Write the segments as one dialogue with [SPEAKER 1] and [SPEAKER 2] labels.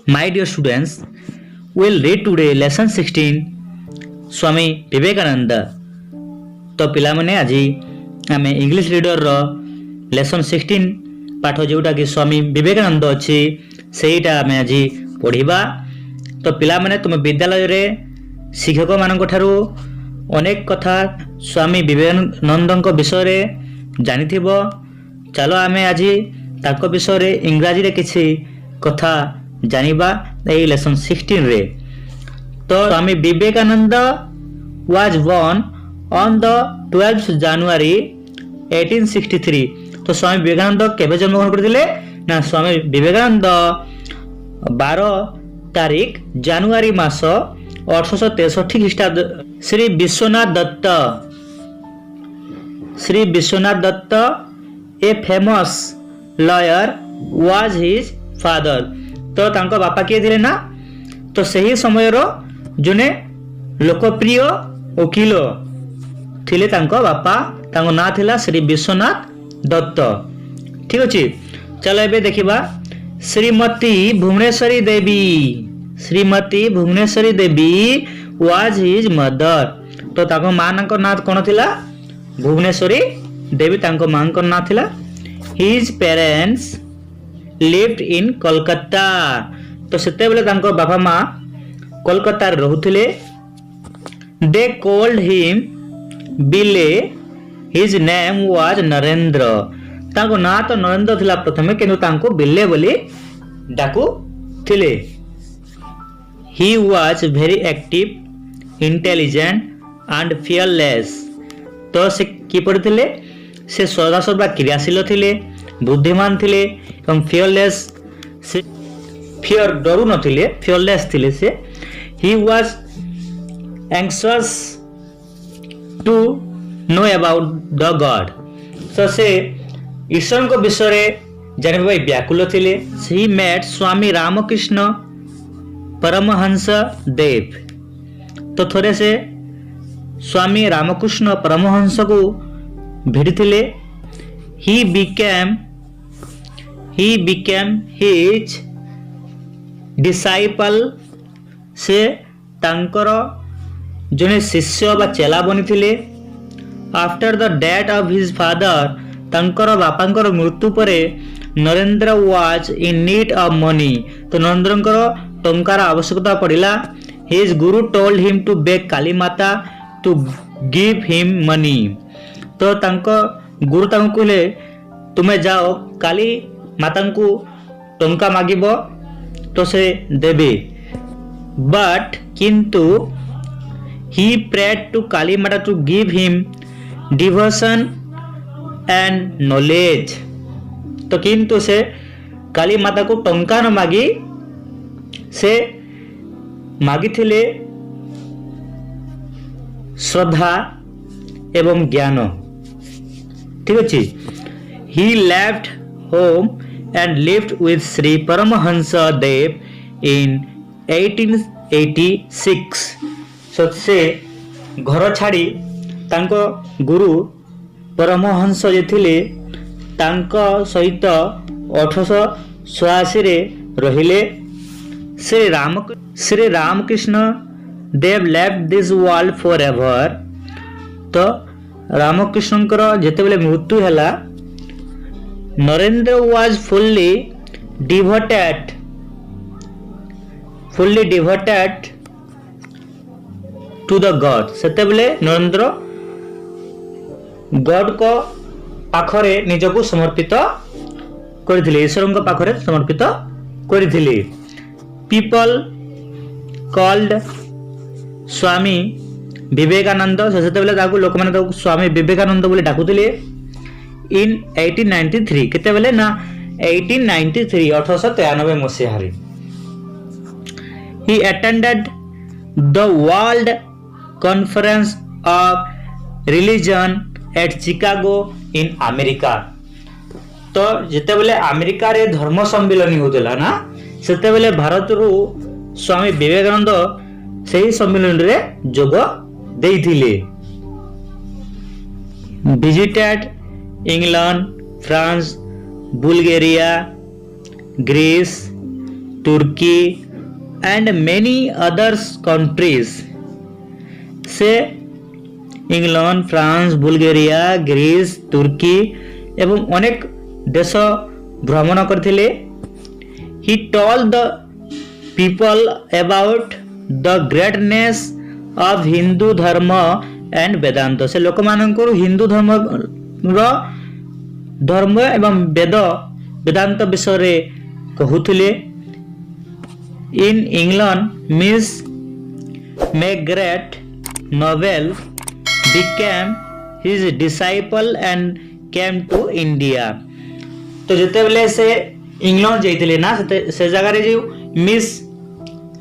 [SPEAKER 1] My dear students, we'll read today lesson 16 Swami Vivekananda. तो पिलामने आज आम इंग्लिश रीडर रो लेसन 16 पाठ जोटा कि स्वामी विवेकानंद अच्छी सेटा आम आज पढ़ा। तो पिलामने तुम विद्यालय रे शिक्षक मानक ठारू अनेक कथा स्वामी विवेकानंद विषय रे जानिथिबो। चलो आम आज ताको विषय रे इंग्राजी रे किछि कथा जानिबा ए लेसन 16 रे। तो स्वामी Vivekananda was born on the 12th January 1863। तो स्वामी विवेकानंद केबे जन्मग्रहण करथिले ना स्वामी विवेकानंद 12 तारीख जनवरी मास 1863 ख्रीष्टाब्द। Shri Vishwanath Datta a famous lawyer was his father। तो तांको बापा किए थिले ना, तो सही समय रो जने लोकप्रिय वकील थिले तांको बापा, तांको ना थिला श्री विश्वनाथ दत्त। ठीक अछि, चलो एबे देखिबा श्रीमती भुवनेश्वरी देवी वाज हिज मदर। तो तांको मां नाको ना कोन थिला भुवनेश्वरी देवी, तांको मां को ना थिला। His parents lived in Kolkata. तो सेते बेले तांको बापा मां कोलकाता रे रहुथिले। दे कॉल्ड हिम बिले, हिज नेम वाज नरेंद्र। तांको ना तो नरेंद्र थिला प्रथमे, किंतु तांको बिले बोली डाकू थिले। He was very active, intelligent and fearless. तो से की पढ़िथिले, से सदा सर्वदा क्रियाशील थिले, बुद्धिमान थिले एवं फियरलेस, से फियर डरू नथिले, फियरलेस थिले से। He was anxious to know about the god. तो से ईश्वर को विषय रे जानबा पाई व्याकुल थिले। ही मेट स्वामी रामकृष्ण परमहंस देव। तो थोड़े से स्वामी रामकृष्ण परमहंस को भेटिथिले। he became his disciple। से तांकर जने शिष्य बा चेला बनिथिले। After the death of his father, तांकर बापांकर मृत्यु परे Narendra was in need of money. तो नरेंद्रंकर टंकार आवश्यकता पड़िला। His guru told him to beg Kali Mata to give him money. तो तांको गुरु तांको कहले, तुमे जाओ काली माता को टंका मागिबो तो से देबे। बट किंतु he prayed to Kali Mata to give him devotion and knowledge। तो किंतु से काली माता को टंका न मागी, से मागी थिले श्रद्धा एवं ज्ञान। ठीक अछि। he left home and lived with Sri Paramahansa Dev in 1886। से घर छाड़ी तांको गुरु परमहंस जे थिले तांको सहित 1886 रे रहिले। Shri Ramakrishna Dev left this world forever. तो रामकृष्णकर जेते बेले मृत्यु हैला, Narendra was fully devoted to the God. सेते बेले नरेंद्र गॉड को पाखरे निजको समर्पित करथिले, ईश्वर को पाखरे समर्पित करथिले। People called Swami Vivekananda. सेते बेले ताकू लोक माने ताकू स्वामी विवेकानंद बोली डाकुथिले। इन 1893 केते बेले ना 1893 1893 मसिहा रे he attended the world conference of religion eight Chicago in America. तो जेते बेले अमेरिका रे धर्म सम्मेलन होतला ना, सेते बेले भारत रु स्वामी विवेकानंद सही सम्मेलन रे जोग देइथिले। Visited England, France, Bulgaria, Greece Turkey, and many other countries. से इंग्लैंड, फ्रांस, बुल्गारिया, ग्रीस, तुर्की एवं अनेक देश भ्रमण करथिले. He told the people about the greatness of Hindu dharma and Vedanta. से लोक मानकर हिंदू धर्म एवं वेदांत विषय रे कहूथिले. In England, Miss Margaret Noble became his disciple and came to India. तो जिते बेले से इंग्लैंड जाइतिले ना से जगह रे जो मिस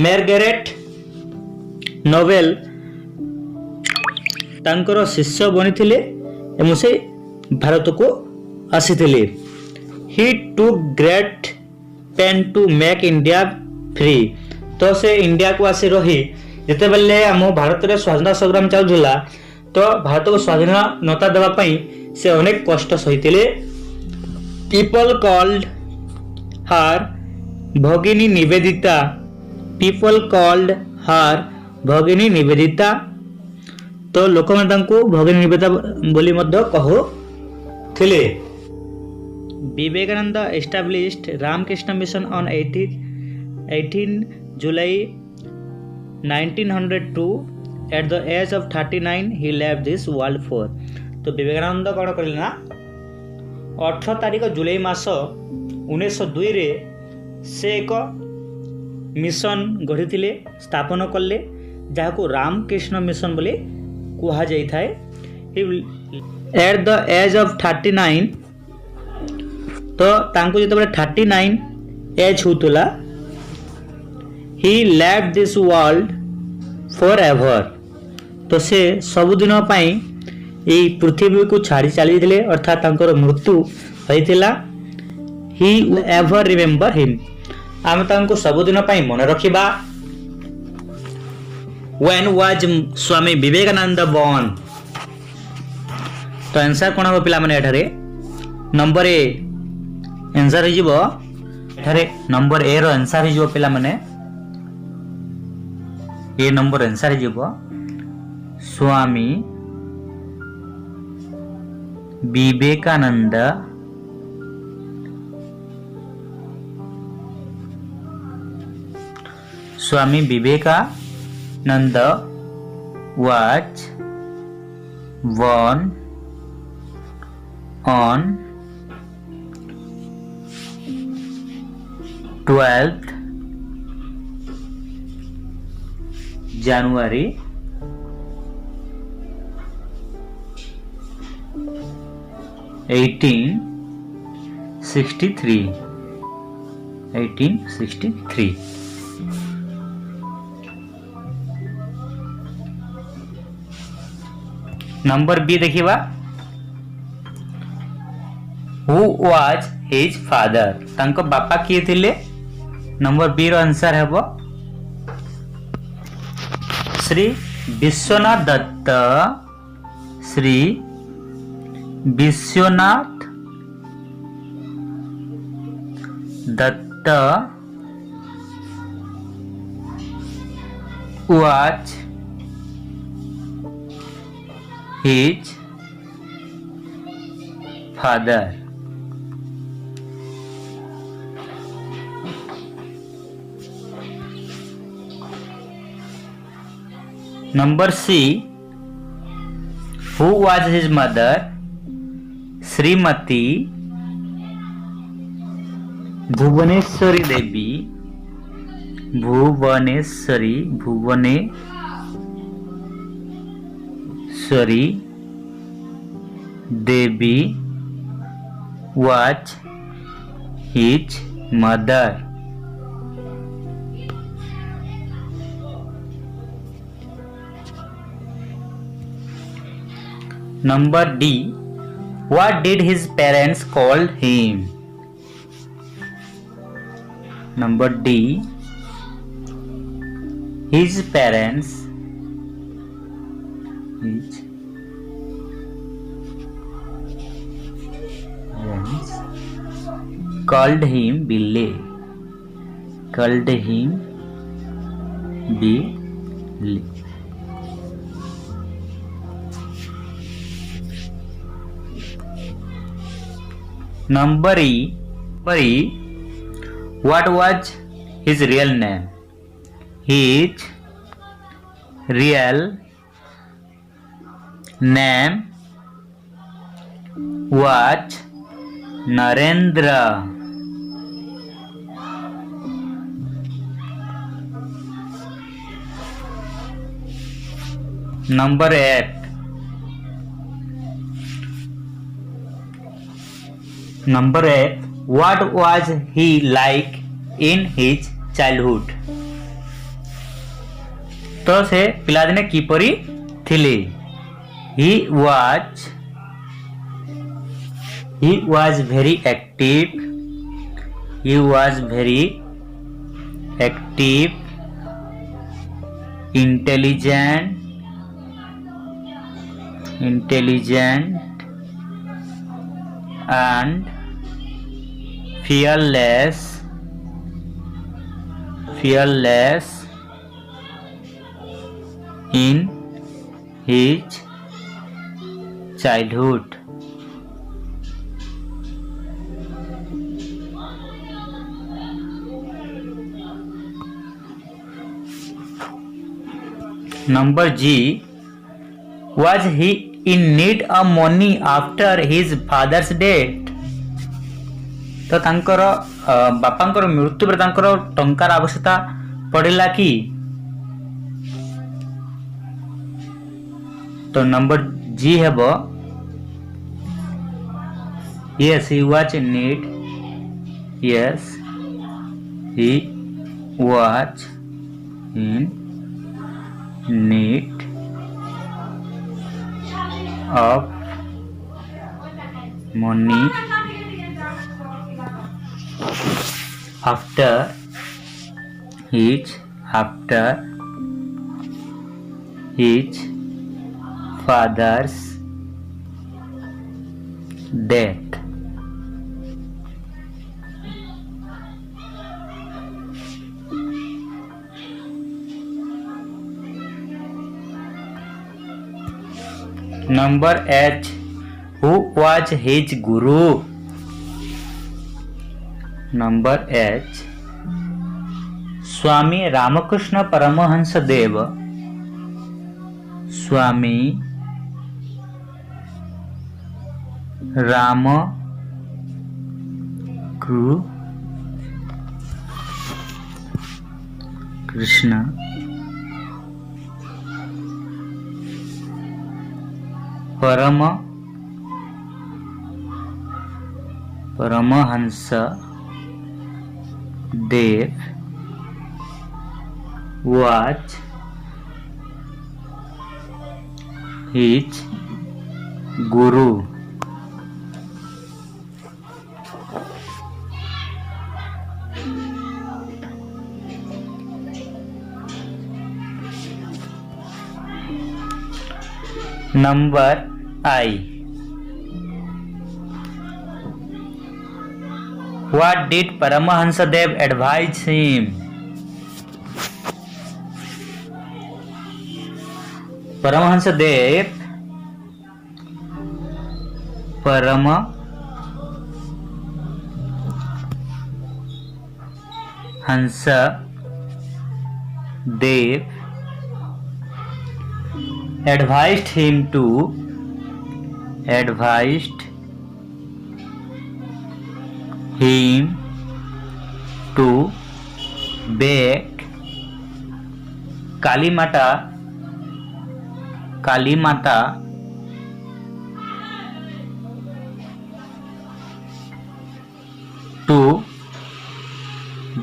[SPEAKER 1] मार्गारेट नोबेल तांकर शिष्य बनिथिले एवं से भारत को आसीथिले. He took great pain to make India free. तो से इंडिया को आसी रही जिते बेले हम भारत रे स्वाधीनता संग्राम चलुला तो भारत को स्वाधीनता देवा पई से अनेक कष्ट सहितिले. People called her भगिनी निवेदिता. People called her भगिनी निवेदिता. तो लोक में तांको भगिनी निवेदिता बोली मध्य कहूथिले. Vivekananda established Ramakrishna Mission on 18 July 1902. At the age of 39 he left this world for. तो विवेकानंद कौन करिले ना 18 तारिख जुलाई मास 1902 रे से एक मिशन गढ़ी स्थापन कले जहाँ रामकृष्ण मिशन बोली कहा जाई थाए. एट द एज ऑफ 39 तो तांको जब 39 एज होतला he left this world forever. तो से सबुदिन ये पृथ्वी को छाड़ी चली थे अर्थात तांकर मृत्यु होइतिला. He ever remember him. आम तांको सबुदिन मन रखिबा. When was Swami Vivekananda born. तो आंसर कोन हो पिला माने एठारे नंबर ए आंसर हो जिवो. एठारे नंबर ए रो आंसर हो जिवो पिला माने ए नंबर आंसर हो जिवो Swami Vivekananda Swami Vivekananda was born on 12th January 1863. Number B देखिबा. Who was his father. तांको बापा किए थिले. नंबर बी रो आंसर हेबो Shri Vishwanath Dutt. Shri Vishwanath Dutt was his father. Number C. Who was his mother? Shrimati Bhuvaneshwari Devi. Bhuvaneshwari Devi was his mother. Number D. What did his parents call him? Number D. His parents called him Billy. called him Billy. Number E. What was his real name? His real name was Narendra. Number 8. What was he like in his childhood? तो से पिलादिने किपरि थिले? He was very active. Intelligent and fearless in his childhood. Number G. Was he in need of money after his father's death? तो तांकर बापांकर मृत्यु पर तांकर टंकार आवश्यकता पड़ेला कि? तो नंबर जी हेबो yes he was in need. Yes he was in need of money after his father's death. Number H. Who was his guru? Number H. Swami Ramakrishna Paramahansa Deva. Swami Ramakrishna Paramahansa Dev was his guru. Number I. What did Paramahansa Dev advise him? Paramahansa Dev advised him to beg Kali Mata to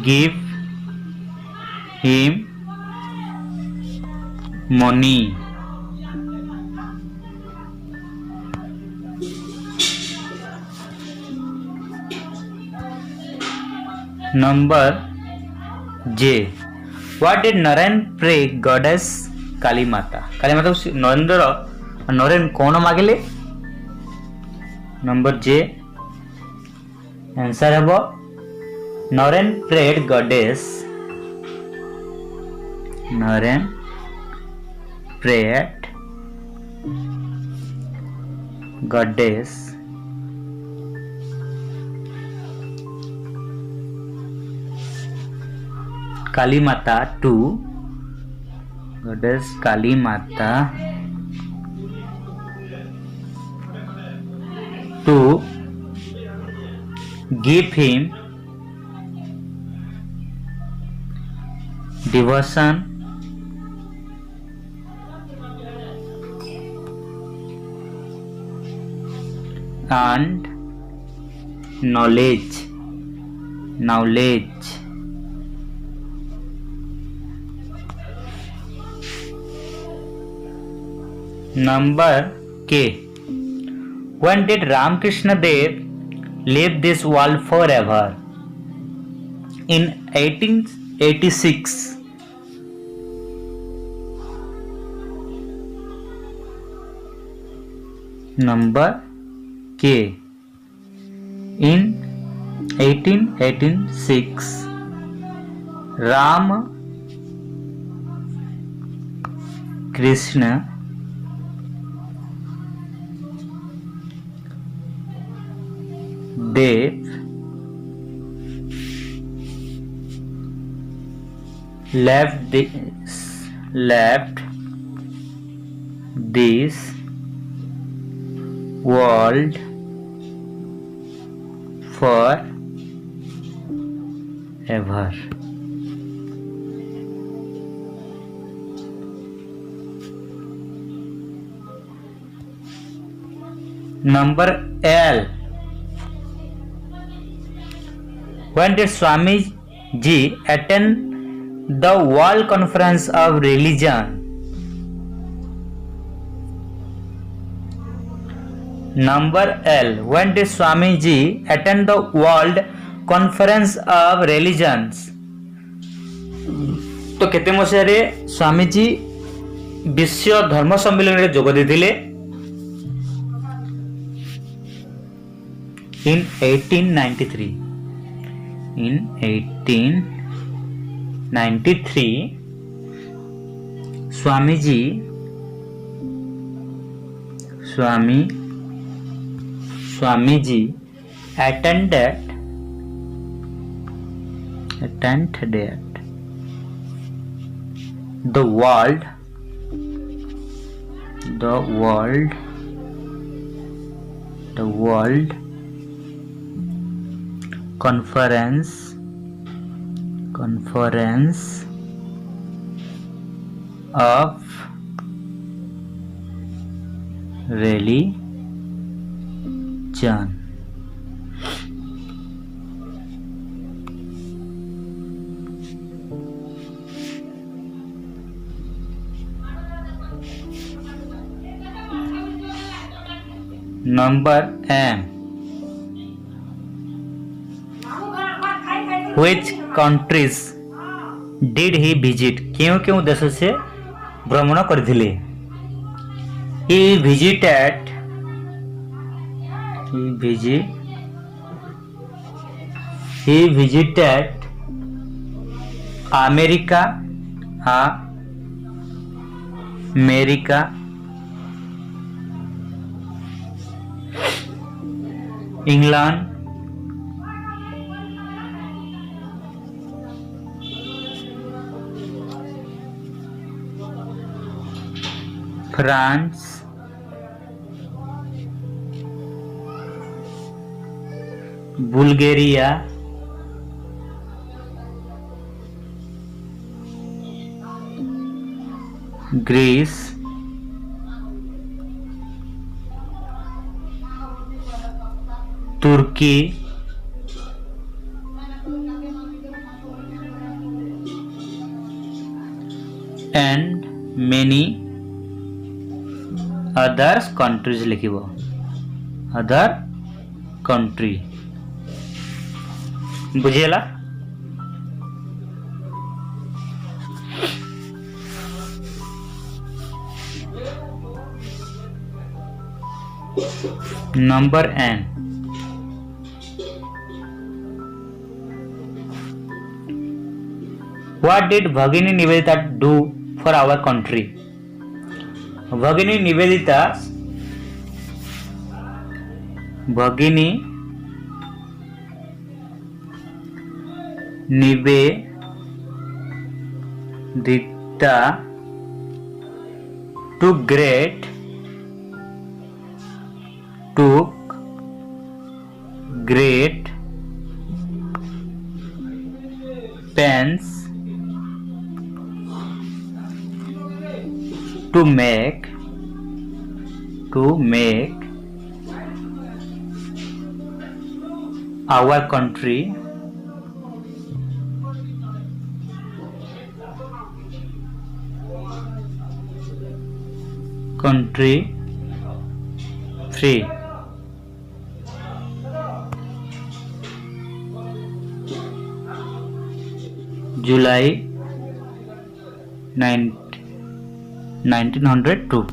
[SPEAKER 1] give him money. Number J. What did Naren pray goddess Kali Mata? Kali Mata Naren कौन मांगले? Number J. Answer है वो Naren prayed goddess Naren prayed goddess Kali Mata to goddess Kali Mata to give him devotion and knowledge. Number K. When did Ramakrishna Dev leave this world forever? In 1886. Number K. In 1886, Ram Krishna Dev left this world forever. Number L. When did Swami Ji attend the World Conference of Religion? Number L. When did Swami Ji attend the World Conference of Religions? तो केते मसिहारे स्वामी जी विश्व धर्म सम्मेलन रे जोग देथिले? In 1893. In 1893, Swami Ji attended the World Conference of Religion. Number M. Which countries did he visit? क्यों क्यों देश से भ्रमण करथिले? He visited America, England, France, Bulgaria, Greece, Turkey, and many other countries लिखिबो other country बुझेला number N What did Bhagini Nivedita do for our country? Bhagini Nivedita took great pains to make our country free. July 1902.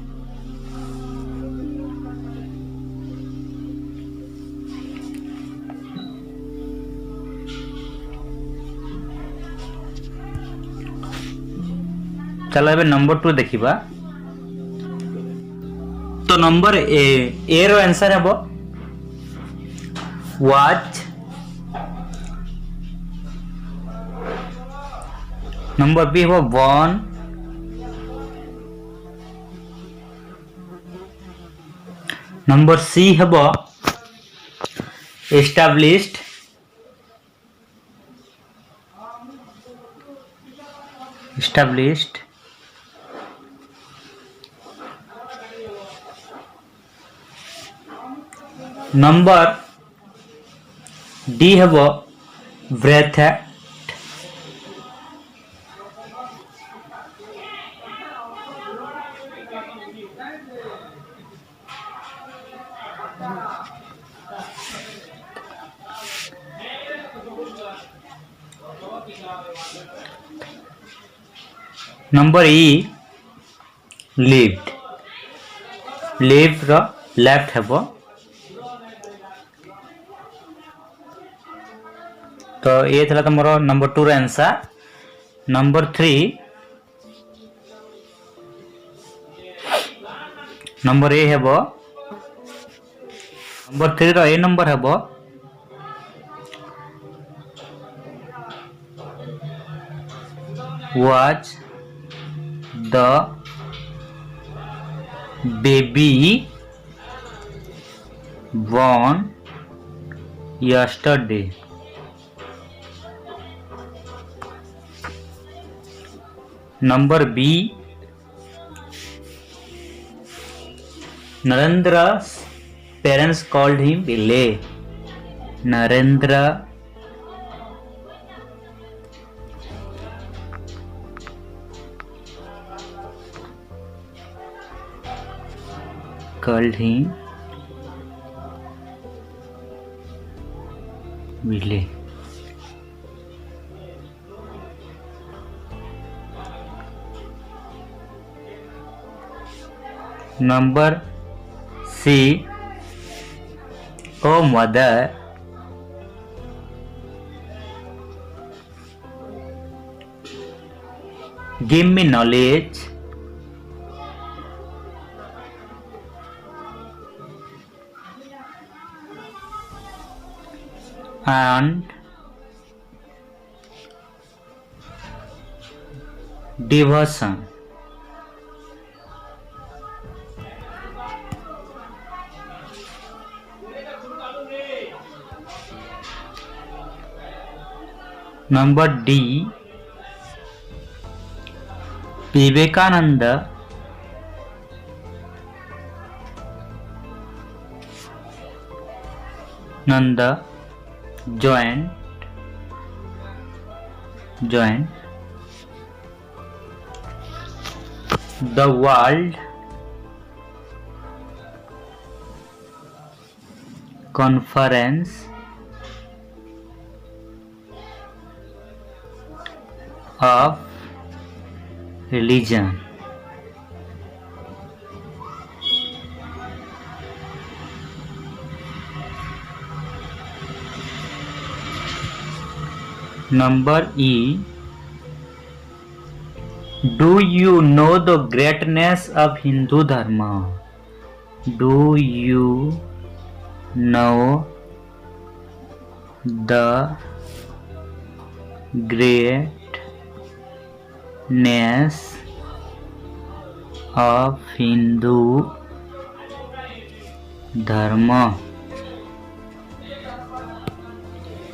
[SPEAKER 1] चलो ए number 2 देखिबा। तो number A रो answer हेबो was. Number B हो born। Number C हेबो established। Number D हेबो breathed। Number E lived रो left हेबो। तो ये थला तुमरो नंबर 2 रो आंसर। नंबर 3 नंबर ए हेबो। नंबर 3 रो ए नंबर हेबो was the baby born yesterday। Number B Narendra's parents called him Billy। Narendra called him Billy। Number C O mother give me knowledge and devotion। Number D Vivekananda joined the World Conference of Religion। Number E do you know the greatness of Hindu धर्म? Do you know the greatness of Hindu धर्म?